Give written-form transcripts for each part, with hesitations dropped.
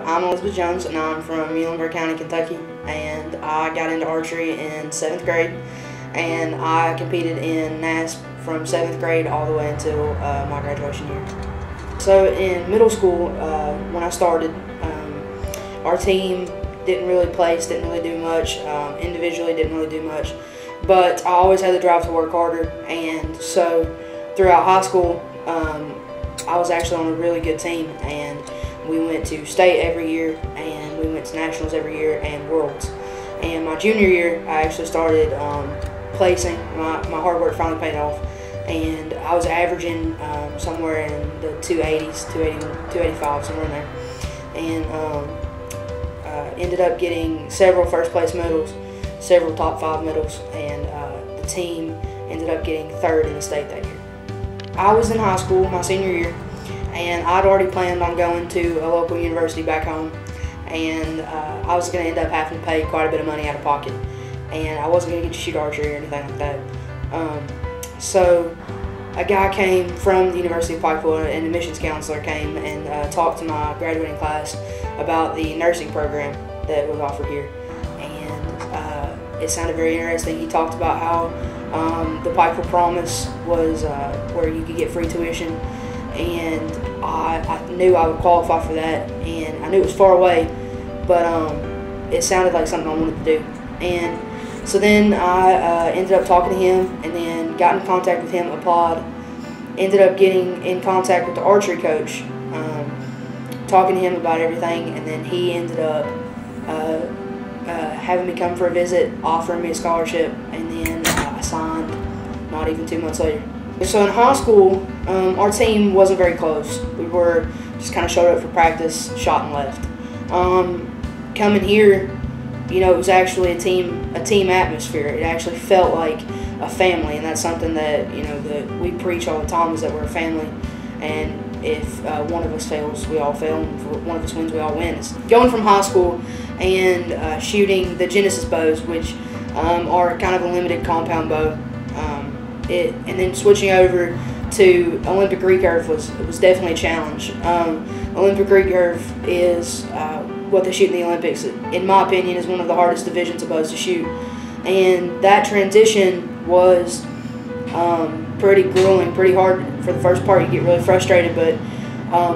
I'm Elizabeth Jones, and I'm from Muhlenberg County, Kentucky, and I got into archery in 7th grade, and I competed in NASP from 7th grade all the way until my graduation year. So in middle school, when I started, our team didn't really place, didn't really do much, individually didn't really do much, but I always had the drive to work harder, and so throughout high school, I was actually on a really good team, and we went to state every year, and we went to nationals every year and worlds. And my junior year, I actually started placing. My hard work finally paid off, and I was averaging somewhere in the 280s, 285, somewhere in there, and ended up getting several first place medals, several top 5 medals, and the team ended up getting 3rd in the state that year. I was in high school my senior year, and I'd already planned on going to a local university back home, and I was going to end up having to pay quite a bit of money out of pocket, and I wasn't going to get to shoot archery or anything like that. So a guy came from the University of Pikeville, an admissions counselor came and talked to my graduating class about the nursing program that was offered here, and it sounded very interesting. He talked about how the Pikeville Promise was where you could get free tuition, and I knew I would qualify for that, and I knew it was far away, but it sounded like something I wanted to do. And so then I ended up talking to him, and then got in contact with him, applied, ended up getting in contact with the archery coach, talking to him about everything, and then he ended up having me come for a visit, offering me a scholarship, and then I signed not even 2 months later. So in high school, our team wasn't very close. We were just kind of showed up for practice, shot and left. Coming here, you know, it was actually a team atmosphere. It actually felt like a family, and that's something that, you know, that we preach all the time, is that we're a family, and if one of us fails, we all fail, and if one of us wins, we all win. Going from high school and shooting the Genesis bows, which are kind of a limited compound bow, and then switching over to Olympic recurve was definitely a challenge. Olympic recurve is what they shoot in the Olympics. In my opinion, is one of the hardest divisions of bows to shoot, and that transition was pretty grueling, pretty hard. For the first part, you get really frustrated, but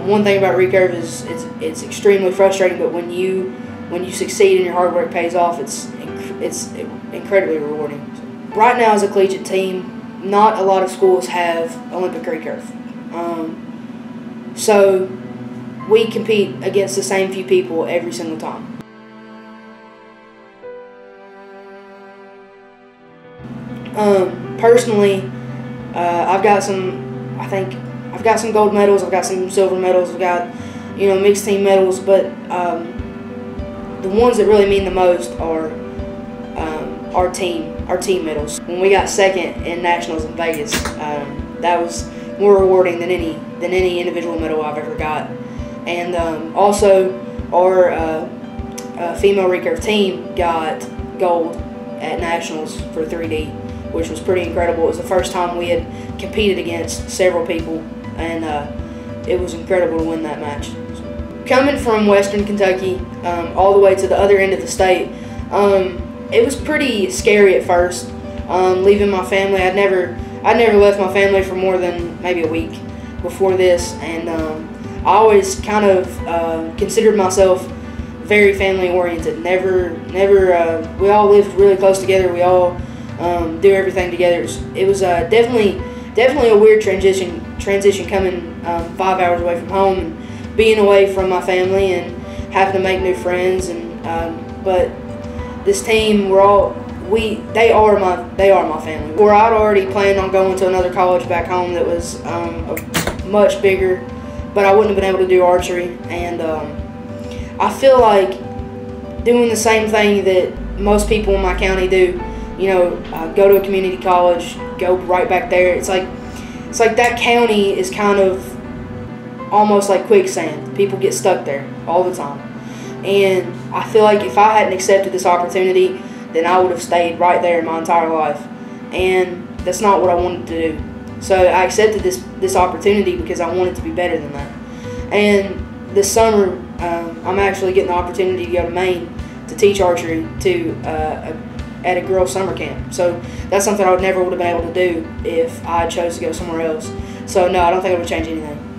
one thing about recurve is it's extremely frustrating, but when you succeed and your hard work pays off, it's incredibly rewarding. Right now, as a collegiate team, not a lot of schools have Olympic recurve. So we compete against the same few people every single time. Personally, I've got some gold medals, I've got some silver medals, I've got, you know, mixed team medals, but the ones that really mean the most are our team medals. When we got 2nd in nationals in Vegas, that was more rewarding than any individual medal I've ever got. And also our female recurve team got gold at nationals for 3D, which was pretty incredible. It was the first time we had competed against several people, and it was incredible to win that match. Coming from Western Kentucky all the way to the other end of the state, it was pretty scary at first, leaving my family. I'd never left my family for more than maybe a week before this, and I always kind of considered myself very family oriented. We all lived really close together. We all do everything together. It was definitely a weird transition coming 5 hours away from home and being away from my family and having to make new friends. And but this team, they are my family. Or I'd already planned on going to another college back home that was much bigger, but I wouldn't have been able to do archery. And I feel like doing the same thing that most people in my county do. You know, go to a community college, go right back there. It's like that county is kind of almost like quicksand. People get stuck there all the time. And I feel like if I hadn't accepted this opportunity, then I would have stayed right there my entire life. And that's not what I wanted to do. So I accepted this opportunity because I wanted to be better than that. And this summer, I'm actually getting the opportunity to go to Maine to teach archery at a girls' summer camp. So that's something I never would have been able to do if I chose to go somewhere else. So no, I don't think it would change anything.